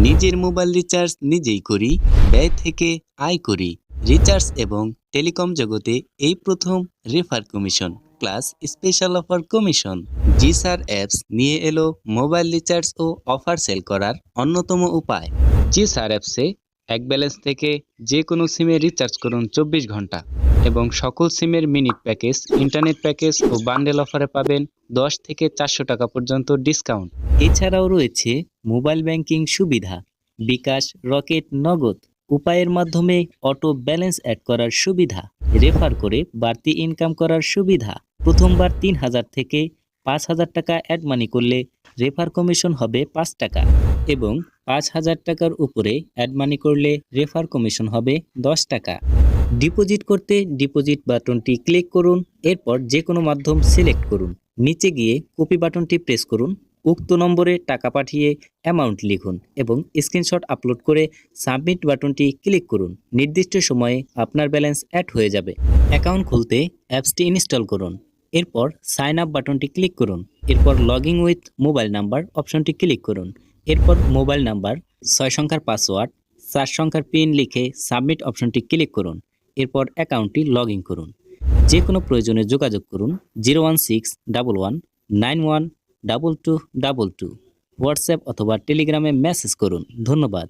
নিজের mobile recharge নিজেই করি, ব্যয় থেকে আয় করি। রিচার্জ এবং টেলিকম জগতে এই প্রথম refer commission plus special offer commission. G sir apps নিয়ে এলো মোবাইল রিচার্জ ও অফার সেল করার অন্যতম উপায়। জি স্যার অ্যাপসে এক ব্যালেন্স থেকে যে কোনো সিমে রিচার্জ করুন 24 ঘন্টা এবং সকল সিমের মিনিট প্যাকেজ, ইন্টারনেট প্যাকেজ ও বান্ডেল অফারে পাবেন 10 থেকে 400 টাকা পর্যন্ত ডিসকাউন্ট। এছাড়াও রয়েছে মোবাইল ব্যাংকিং সুবিধা, বিকাশ, রকেট, নগদ উপায়ের মাধ্যমে অটো ব্যালেন্স অ্যাড করার সুবিধা, রেফার করে বাড়তি ইনকাম করার সুবিধা। প্রথমবার 3000 থেকে 5000 টাকা অ্যাড মানি করলে রেফার কমিশন হবে 5 টাকা এবং 5000 টাকার উপরে অ্যাড মানি করলে রেফার কমিশন হবে 10 টাকা। ডিপোজিট করতে ডিপোজিট বাটনটি ক্লিক করুন, এরপর যে কোনো মাধ্যম সিলেক্ট করুন। নিচে গিয়ে কপি বাটনটি প্রেস করুন, উক্ত নম্বরে টাকা পাঠিয়ে অ্যামাউন্ট লিখুন এবং স্ক্রিনশট আপলোড করে সাবমিট বাটনটি ক্লিক করুন। নির্দিষ্ট সময়ে আপনার ব্যালেন্স অ্যাড হয়ে যাবে। অ্যাকাউন্ট খুলতে অ্যাপসটি ইনস্টল করুন, এরপর সাইন আপ বাটনটি ক্লিক করুন, এরপর লগইন উইথ মোবাইল নাম্বার অপশনটি ক্লিক করুন, এরপর মোবাইল নাম্বার 6 সংখ্যার পাসওয়ার্ড 4 সংখ্যার পিন লিখে সাবমিট অপশনটি ক্লিক করুন, এরপর অ্যাকাউন্টটি লগ ইন করুন। যে কোনো প্রয়োজনে যোগাযোগ করুন 01611912222, হোয়াটসঅ্যাপ অথবা টেলিগ্রামে মেসেজ করুন। ধন্যবাদ।